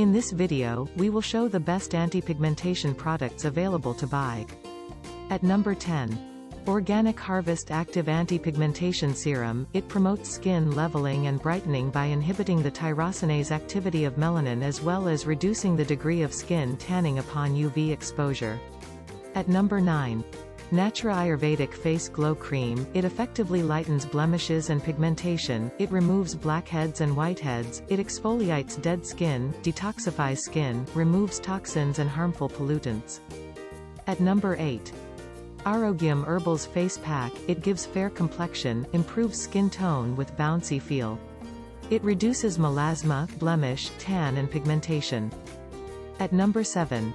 In this video, we will show the best anti-pigmentation products available to buy. At number 10. Organic Harvest Active Anti-Pigmentation Serum. It promotes skin leveling and brightening by inhibiting the tyrosinase activity of melanin as well as reducing the degree of skin tanning upon UV exposure. At number 9. Natura Ayurvedic Face Glow Cream. It effectively lightens blemishes and pigmentation, it removes blackheads and whiteheads, it exfoliates dead skin, detoxifies skin, removes toxins and harmful pollutants. At number 8. Arogyam Herbal's Face Pack. It gives fair complexion, improves skin tone with bouncy feel. It reduces melasma, blemish, tan and pigmentation. At number 7.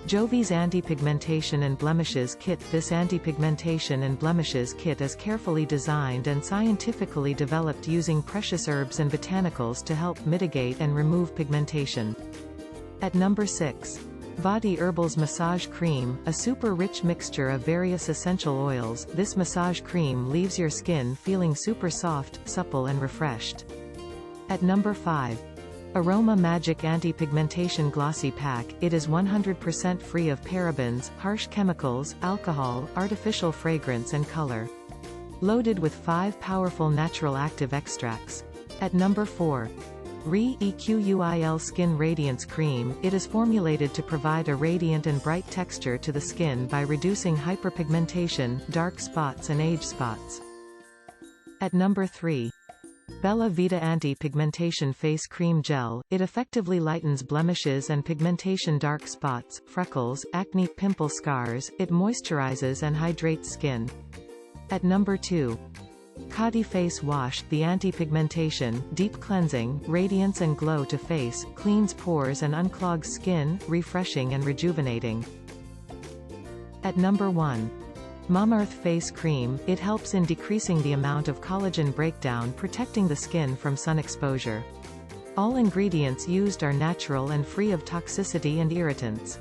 Jovis Anti-Pigmentation and Blemishes Kit. This anti-pigmentation and blemishes kit is carefully designed and scientifically developed using precious herbs and botanicals to help mitigate and remove pigmentation. At number 6. Vita Herbal's Massage Cream, a super rich mixture of various essential oils. This massage cream leaves your skin feeling super soft, supple and refreshed. At number 5. Aroma Magic Anti-Pigmentation Glossy Pack. It is 100% free of parabens, harsh chemicals, alcohol, artificial fragrance and color. Loaded with 5 powerful natural active extracts. At number 4. EQUIL Skin Radiance Cream. It is formulated to provide a radiant and bright texture to the skin by reducing hyperpigmentation, dark spots and age spots. At number 3. Bella Vita Anti-Pigmentation Face Cream Gel. It effectively lightens blemishes and pigmentation, dark spots, freckles, acne, pimple scars. It moisturizes and hydrates skin. At number 2. Khadi Face Wash. The anti-pigmentation, deep cleansing, radiance and glow to face, cleans pores and unclogs skin, refreshing and rejuvenating. At number 1. Mamaearth Face Cream. It helps in decreasing the amount of collagen breakdown, protecting the skin from sun exposure. All ingredients used are natural and free of toxicity and irritants.